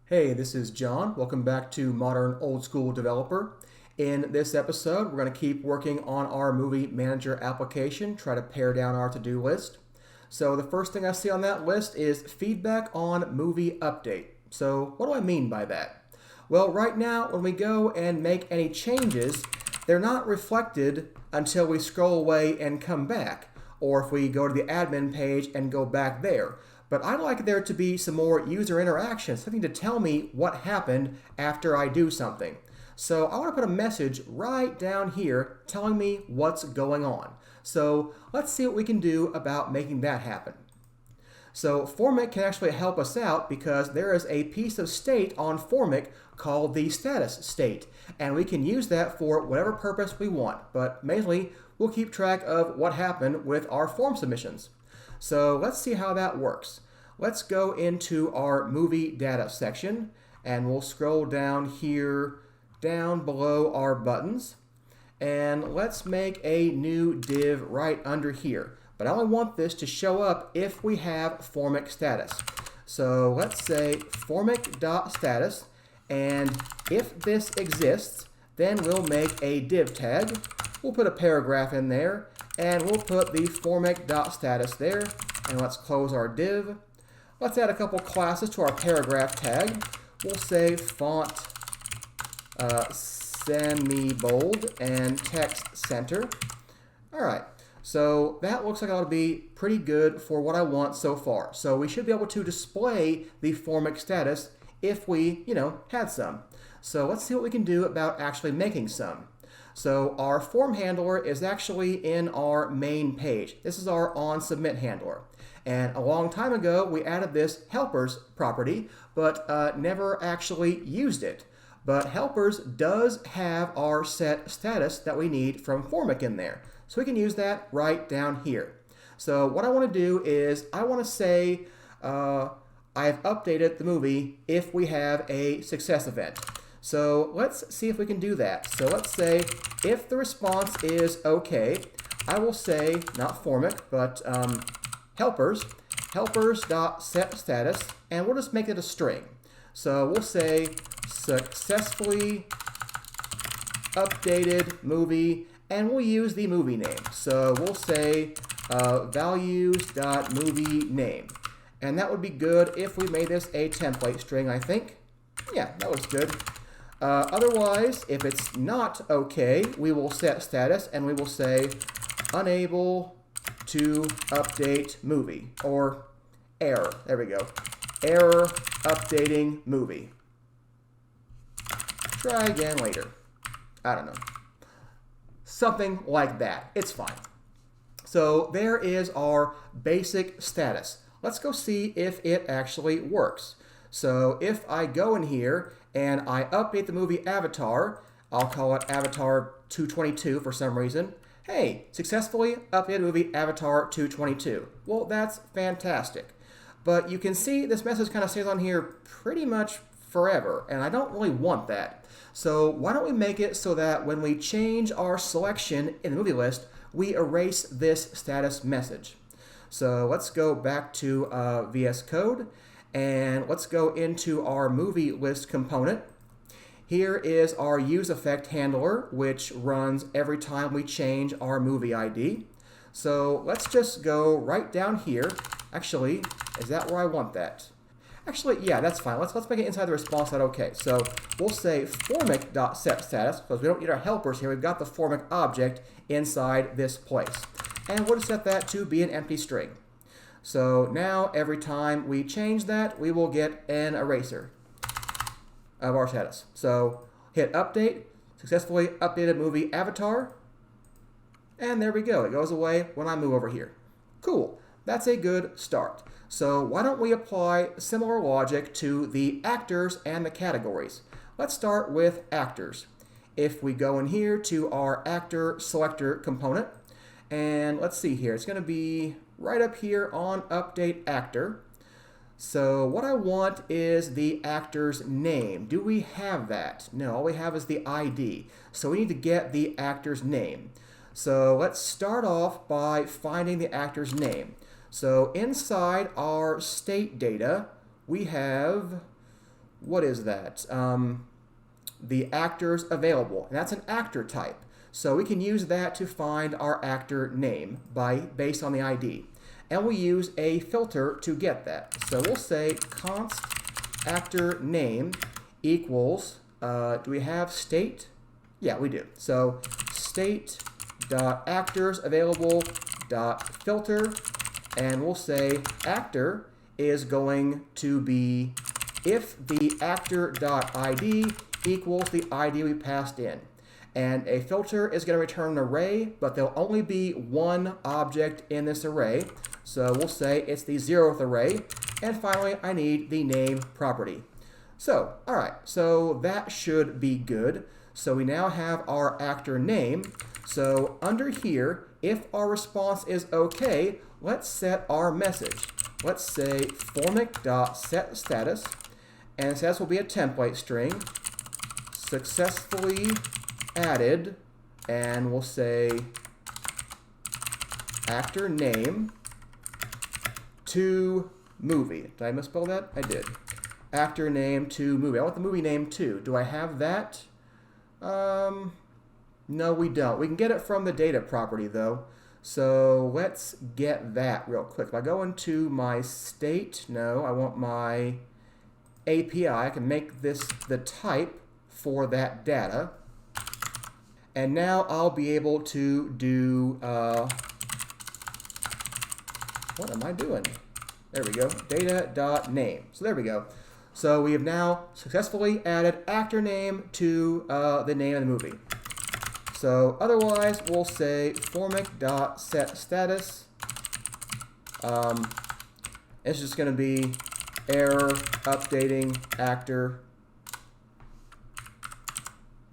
Hey, this is John. Welcome back to Modern Old School Developer. In this episode, we're going to keep working on our Movie Manager application, try to pare down our to-do list. So the first thing I see on that list is feedback on movie update. So what do I mean by that? Well, right now, when we go and make any changes, they're not reflected until we scroll away and come back, or if we go to the admin page and go back there. But I'd like there to be some more user interaction, something to tell me what happened after I do something. So I want to put a message right down here telling me what's going on. So let's see what we can do about making that happen. So Formic can actually help us out because there is a piece of state on Formic called the status state, and we can use that for whatever purpose we want, but mainly we'll keep track of what happened with our form submissions. So let's see how that works. Let's go into our movie data section and we'll scroll down here, down below our buttons, and let's make a new div right under here. But I only want this to show up if we have Formic status. So let's say Formic.status, and if this exists, then we'll make a div tag. We'll put a paragraph in there, and we'll put the Formic.status there, and let's close our div. Let's add a couple classes to our paragraph tag. We'll say font semi-bold and text center. All right, so that looks like it ought to be pretty good for what I want so far. So we should be able to display the Formic status if we, had some. So let's see what we can do about actually making some. So our form handler is actually in our main page. This is our onSubmit handler. And a long time ago, we added this helpers property, but never actually used it. But helpers does have our set status that we need from Formic in there. So we can use that right down here. So what I want to do is I want to say I've updated the movie if we have a success event. So let's see if we can do that. So let's say if the response is okay, I will say, not Formic, but helpers.setStatus, and we'll just make it a string. So we'll say successfully updated movie, and we'll use the movie name. So we'll say values.movie_name. And that would be good if we made this a template string, I think. Yeah, that looks good. Otherwise, if it's not okay, we will set status and we will say unable to update movie, or error. There we go. Error updating movie. Try again later. I don't know. Something like that. It's fine. So there is our basic status. Let's go see if it actually works. So if I go in here and I update the movie avatar, I'll call it Avatar 222 for some reason. Hey, successfully updated movie Avatar 222. Well, that's fantastic. But you can see this message kind of stays on here pretty much forever, and I don't really want that. So why don't we make it so that when we change our selection in the movie list, we erase this status message. So let's go back to VS Code, and let's go into our movie list component. Here is our useEffect handler, which runs every time we change our movie ID. So let's just go right down here. Actually, is that where I want that? Actually, yeah, that's fine. Let's make it inside the response side. Okay, so we'll say Formic.setStatus, because we don't need our helpers here. We've got the Formic object inside this place. And we'll just set that to be an empty string. So now every time we change that, we will get an eraser of our status. So hit update, successfully updated movie avatar, and there we go. It goes away when I move over here. Cool. That's a good start. So why don't we apply similar logic to the actors and the categories? Let's start with actors. If we go in here to our actor selector component, and let's see here, it's going to be right up here on update actor. So what I want is the actor's name. Do we have that? No, all we have is the ID. So we need to get the actor's name. So let's start off by finding the actor's name. So inside our state data, we have what is that? The actors available, and that's an actor type. So we can use that to find our actor name based on the ID. And we use a filter to get that. So we'll say const actor name equals, do we have state? Yeah, we do. So state dot actors available dot filter, and we'll say actor is going to be if the actor dot ID equals the ID we passed in. And a filter is going to return an array, but there'll only be one object in this array. So we'll say it's the 0th array. And finally, I need the name property. So, all right, so that should be good. So we now have our actor name. So under here, if our response is OK, let's set our message. Let's say formic.setStatus, and the status will be a template string, successfully added, and we'll say actor name to movie. Did I misspell that? I did. Actor name to movie. I want the movie name too. Do I have that? No, we don't. We can get it from the data property though. So let's get that real quick. If I go into my state, no, I want my API. I can make this the type for that data. And now I'll be able to do, what am I doing? There we go, data.name. So there we go. So we have now successfully added actor name to the name of the movie. So otherwise, we'll say formic.setStatus. It's just going to be error updating actor.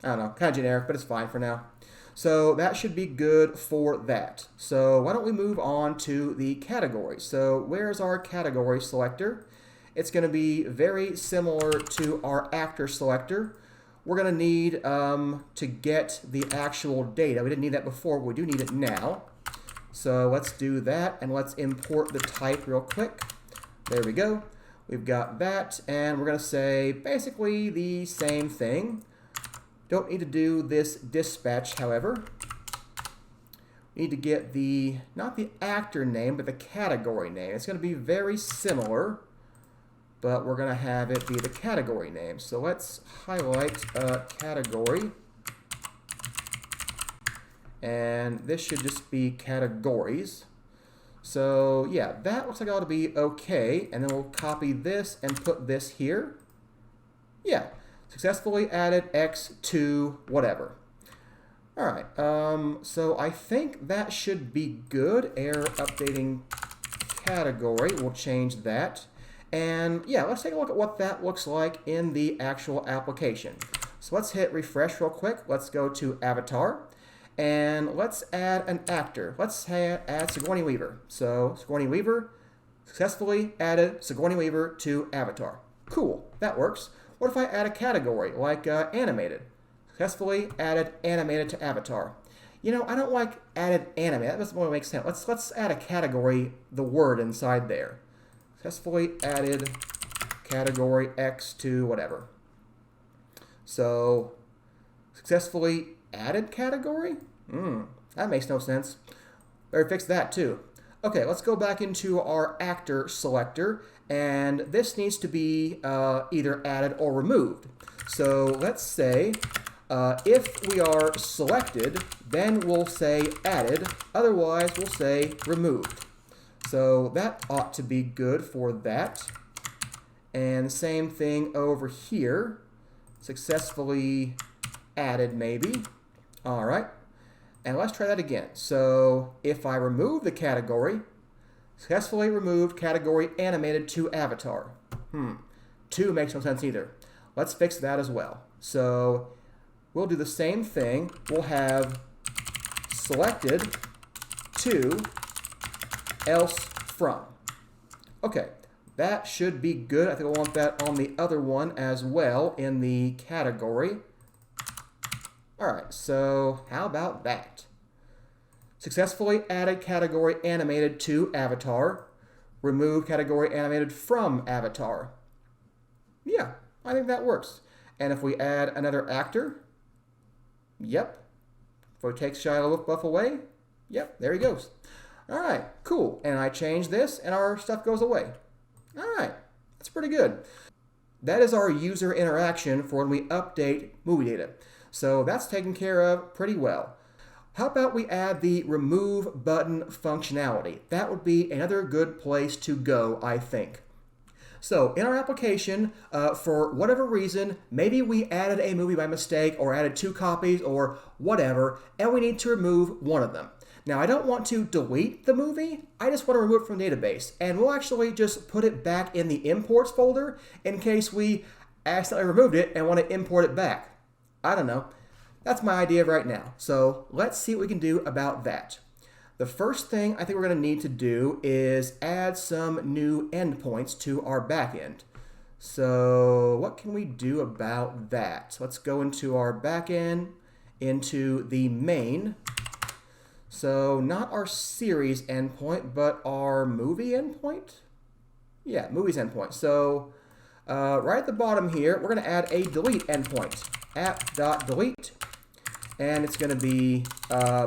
I don't know, kind of generic, but it's fine for now. So that should be good for that. So why don't we move on to the category? So where's our category selector? It's going to be very similar to our actor selector. We're going to need to get the actual data. We didn't need that before, but we do need it now. So let's do that, and let's import the type real quick. There we go. We've got that, and we're going to say basically the same thing. Don't need to do this dispatch, however. We need to get the, not the actor name, but the category name. It's going to be very similar, but we're going to have it be the category name. So let's highlight category. And this should just be categories. So yeah, that looks like it ought to be okay. And then we'll copy this and put this here. Yeah, successfully added X to whatever. All right, so I think that should be good. Error updating category, we'll change that. And yeah, let's take a look at what that looks like in the actual application. So let's hit refresh real quick. Let's go to avatar. And let's add an actor. Let's add Sigourney Weaver. So Sigourney Weaver successfully added Sigourney Weaver to avatar. Cool, that works. What if I add a category like animated? Successfully added animated to avatar. You know, I don't like added animated. That doesn't really make sense. Let's add a category, the word inside there. Successfully added category X to whatever. So successfully added category? That makes no sense. Better fix that too. Okay, let's go back into our actor selector, and this needs to be either added or removed. So let's say if we are selected, then we'll say added, otherwise we'll say removed. So that ought to be good for that. And the same thing over here, successfully added maybe. All right, and let's try that again. So if I remove the category, successfully removed category animated to avatar. 2 makes no sense either. Let's fix that as well. So we'll do the same thing. We'll have selected to else from. Okay, that should be good. I think I want that on the other one as well in the category. All right, so how about that? Successfully added category animated to avatar. Remove category animated from avatar. Yeah, I think that works. And if we add another actor, yep. If we take Shia LaBeouf away, yep, there he goes. All right, cool. And I change this, and our stuff goes away. All right, that's pretty good. That is our user interaction for when we update movie data. So that's taken care of pretty well. How about we add the remove button functionality? That would be another good place to go, I think. So in our application, for whatever reason, maybe we added a movie by mistake or added 2 copies or whatever, and we need to remove one of them. Now, I don't want to delete the movie. I just want to remove it from the database. And we'll actually just put it back in the imports folder in case we accidentally removed it and want to import it back. I don't know. That's my idea right now. So let's see what we can do about that. The first thing I think we're going to need to do is add some new endpoints to our backend. So what can we do about that? So let's go into our backend, into the main. So not our series endpoint, but our movie endpoint? Yeah, movies endpoint. So right at the bottom here, we're going to add a delete endpoint, app.delete. And it's going to be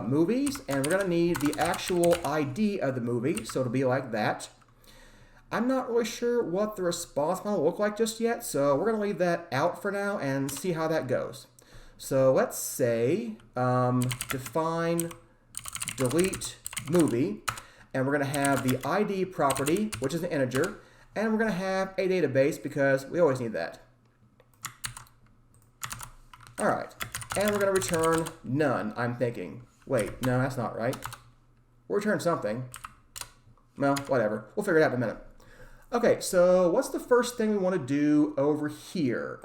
movies, and we're going to need the actual ID of the movie, so it'll be like that. I'm not really sure what the response model will look like just yet, so we're going to leave that out for now and see how that goes. So let's say define delete movie, and we're going to have the ID property, which is an integer, and we're going to have a database because we always need that. All right. And we're going to return none, I'm thinking. Wait, no, that's not right. We'll return something. Well, whatever. We'll figure it out in a minute. Okay, so what's the first thing we want to do over here?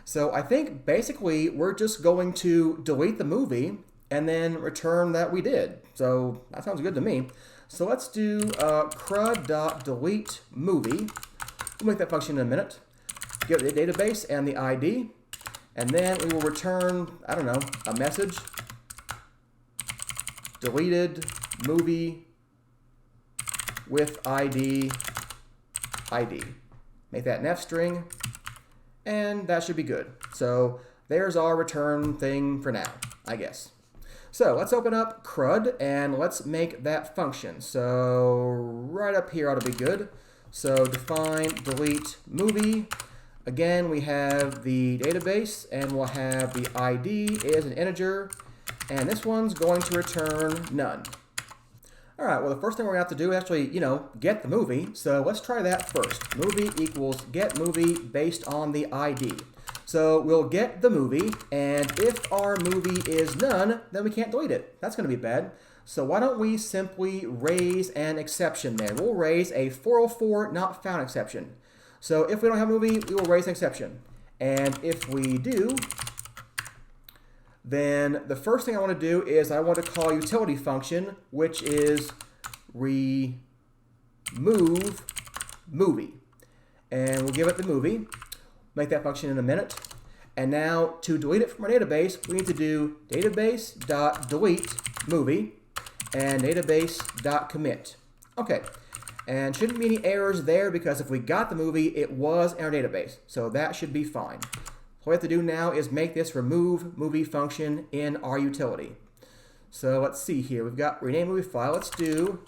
So I think basically we're just going to delete the movie and then return that we did. So that sounds good to me. So let's do crud.delete movie. We'll make that function in a minute. Get the database and the ID. And then we will return, I don't know, a message. Deleted movie with ID. Make that an F string, and that should be good. So there's our return thing for now, I guess. So let's open up CRUD, and let's make that function. So right up here ought to be good. So define delete movie. Again, we have the database, and we'll have the ID is an integer, and this one's going to return none. All right, well, the first thing we're going to have to do is actually, get the movie. So let's try that first. Movie equals get movie based on the ID. So we'll get the movie, and if our movie is none, then we can't delete it. That's going to be bad. So why don't we simply raise an exception there? We'll raise a 404 not found exception. So if we don't have a movie, we will raise an exception. And if we do, then the first thing I want to do is I want to call a utility function, which is remove movie. And we'll give it the movie. Make that function in a minute. And now to delete it from our database, we need to do database.delete movie and database.commit. Okay. And shouldn't be any errors there because if we got the movie, it was in our database. So that should be fine. So what we have to do now is make this remove movie function in our utility. So let's see here. We've got rename movie file. Let's do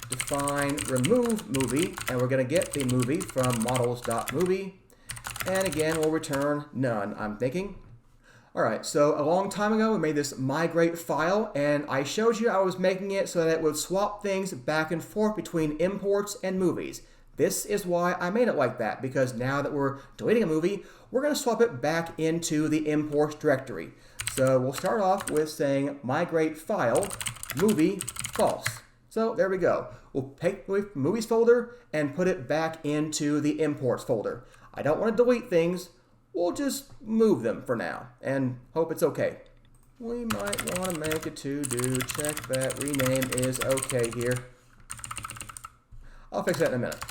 define remove movie, and we're going to get the movie from models.movie. And again, we'll return none, I'm thinking. All right, so a long time ago, we made this migrate file, and I showed you I was making it so that it would swap things back and forth between imports and movies. This is why I made it like that, because now that we're deleting a movie, we're going to swap it back into the imports directory. So we'll start off with saying migrate file movie false. So there we go. We'll take the movies folder and put it back into the imports folder. I don't want to delete things. We'll just move them for now and hope it's okay. We might want to make a to-do, check that rename is okay here. I'll fix that in a minute.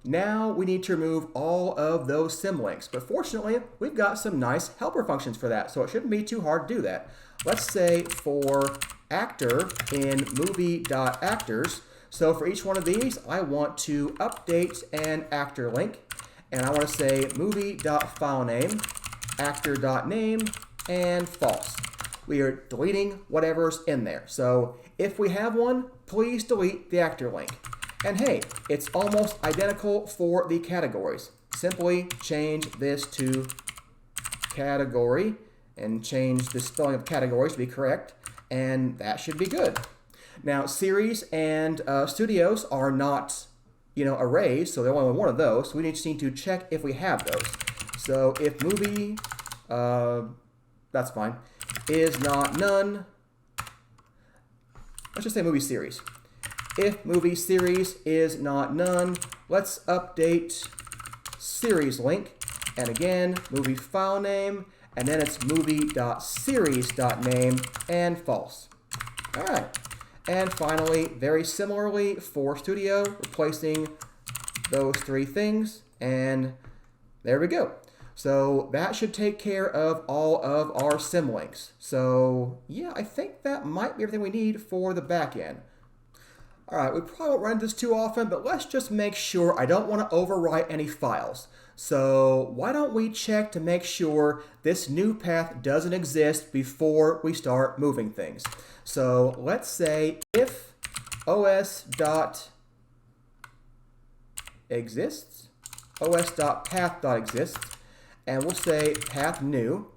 Now we need to remove all of those symlinks, but fortunately we've got some nice helper functions for that, so it shouldn't be too hard to do that. Let's say for actor in movie.actors, so for each one of these I want to update an actor link. and I want to say movie.filename, actor.name, and false. We are deleting whatever's in there. So if we have one, please delete the actor link. And hey, it's almost identical for the categories. Simply change this to category and change the spelling of categories to be correct, and that should be good. Now, series and studios are not, arrays, so they're only one of those. So we just need to check if we have those. So if movie, that's fine, is not none, let's just say movie series. If movie series is not none, let's update series link, and again, movie file name, and then it's movie.series.name and false. All right. And finally, very similarly for studio, replacing those three things, and there we go. So that should take care of all of our symlinks. So yeah, I think that might be everything we need for the backend. All right, we probably won't run into this too often, but let's just make sure I don't want to overwrite any files. So why don't we check to make sure this new path doesn't exist before we start moving things. So let's say if os.exists, os.path.exists, and we'll say path new.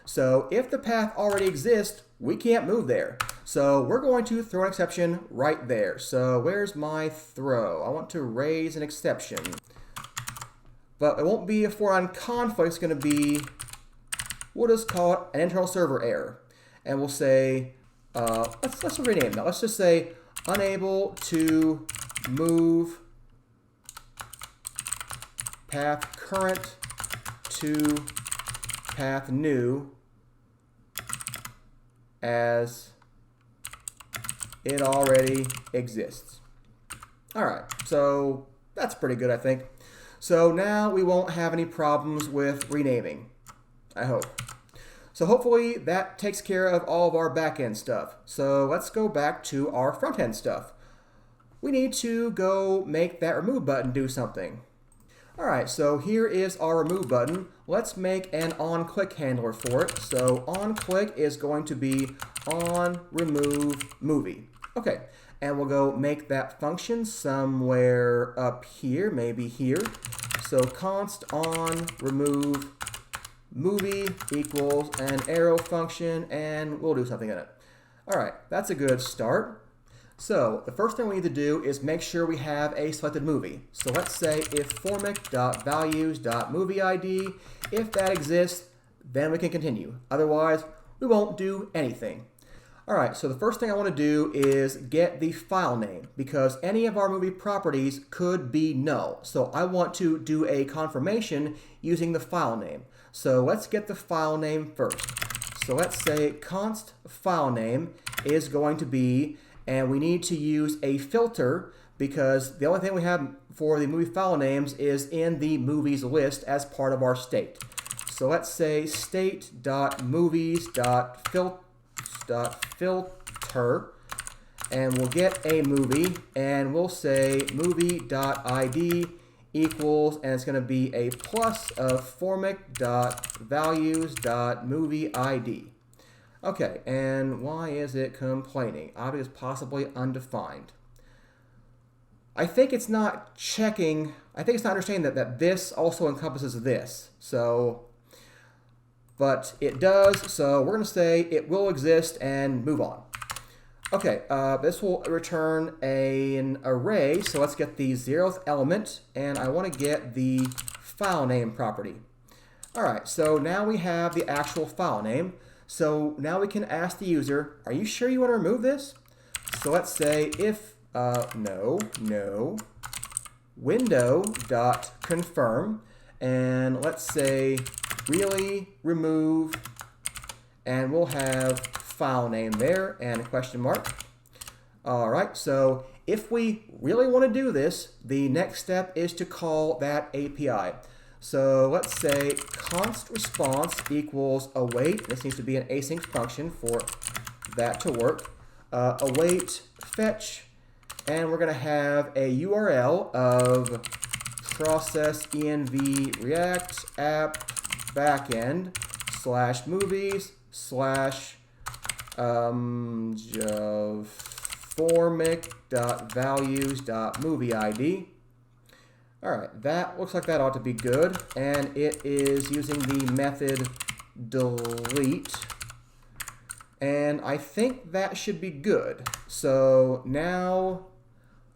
So if the path already exists, we can't move there. So we're going to throw an exception right there. So where's my throw? I want to raise an exception. But it won't be a for-on conflict. It's going to be, we'll just call it an internal server error. And we'll say, let's rename that. Let's just say unable to move path current to path new as it already exists. All right, so that's pretty good, I think. So now we won't have any problems with renaming, I hope. So hopefully that takes care of all of our back-end stuff. So let's go back to our front-end stuff. We need to go make that remove button do something. All right, so here is our remove button. Let's make an onClick handler for it. So onClick is going to be on remove movie. Okay, and we'll go make that function somewhere up here, maybe here. So const on remove movie equals an arrow function, and we'll do something in it. All right, that's a good start. So the first thing we need to do is make sure we have a selected movie. So let's say if formic.values.movieid, if that exists, then we can continue. Otherwise, we won't do anything. All right, so the first thing I want to do is get the file name, because any of our movie properties could be null. So I want to do a confirmation using the file name. So let's get the file name first. So let's say const file name is going to be, and we need to use a filter because the only thing we have for the movie file names is in the movies list as part of our state. So let's say state.movies.filter, and we'll get a movie, and we'll say movie.id equals, and it's going to be a plus of formic.values.movieid. Okay, and why is it complaining? Obviously, possibly undefined. I think it's not checking, I think it's not understanding that this also encompasses this. So, but it does, so we're going to say it will exist and move on. Okay, this will return an array, so let's get the 0th element, and I want to get the file name property. All right, so now we have the actual file name. So now we can ask the user, are you sure you want to remove this? So let's say if no, window.confirm, and let's say really remove, and we'll have file name there and a question mark. All right, so if we really want to do this, the next step is to call that API. So let's say const response equals await. This needs to be an async function for that to work. Await fetch, and we're going to have a URL of process env react app backend /movies /formic.values.movieid. All right, that looks like that ought to be good, and it is using the method delete, and I think that should be good. So now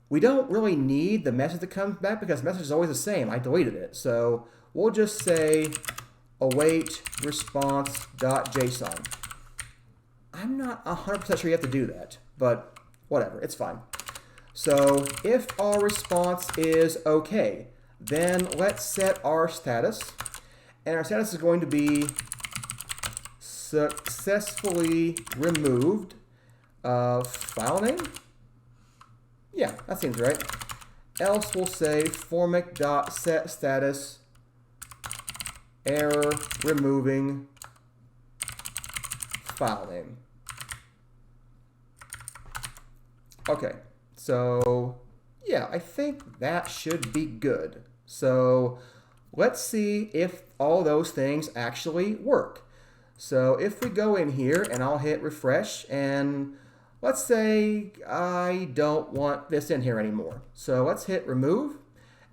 we don't really need the message that comes back because the message is always the same. I deleted it, so we'll just say await response.json. I'm not 100% sure you have to do that, but whatever, it's fine. So if our response is okay, then let's set our status. And our status is going to be successfully removed file name. Yeah, that seems right. Else we'll say formic.setStatus error removing file name. Okay, so yeah, I think that should be good. So let's see if all those things actually work. So if we go in here and I'll hit refresh, and let's say I don't want this in here anymore. So let's hit remove,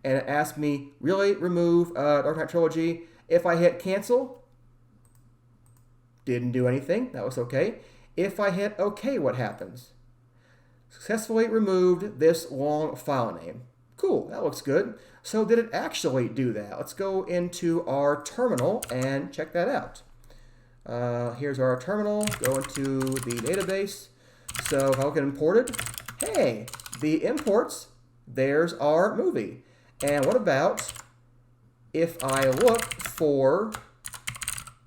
and it asks me, really remove Dark Knight Trilogy. If I hit cancel, didn't do anything, that was okay. If I hit OK, what happens? Successfully removed this long file name. Cool, that looks good. So did it actually do that? Let's go into our terminal and check that out. Here's our terminal, go into the database. So if I look at imported, hey, the imports, there's our movie. And what about if I look for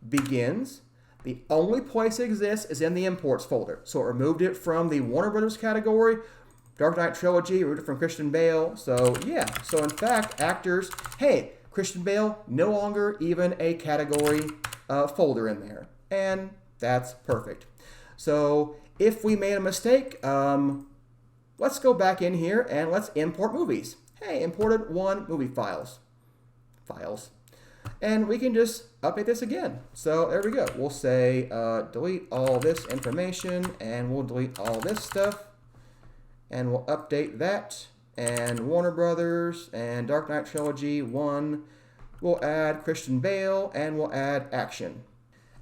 begins? The only place it exists is in the imports folder. So it removed it from the Warner Brothers category, Dark Knight Trilogy, removed it from Christian Bale. So yeah, so in fact, actors, hey, Christian Bale, no longer even a category folder in there. And that's perfect. So if we made a mistake, let's go back in here and let's import movies. Hey, imported 1 movie files. And we can just update this again. So there we go. We'll say delete all this information, and we'll delete all this stuff, and we'll update that. And Warner Brothers and Dark Knight Trilogy 1. We'll add Christian Bale, and we'll add action.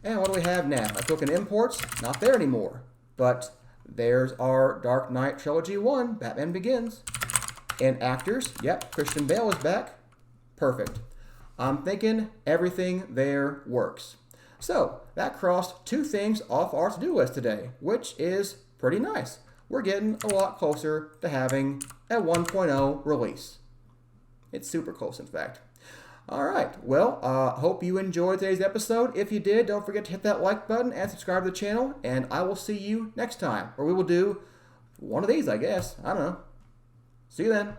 And what do we have now? I click on imports, not there anymore. But there's our Dark Knight Trilogy 1, Batman Begins. And actors, yep, Christian Bale is back. Perfect. I'm thinking everything there works. So that crossed 2 things off our to-do list today, which is pretty nice. We're getting a lot closer to having a 1.0 release. It's super close, in fact. All right, well, hope you enjoyed today's episode. If you did, don't forget to hit that like button and subscribe to the channel, and I will see you next time, where we will do one of these, I guess. I don't know. See you then.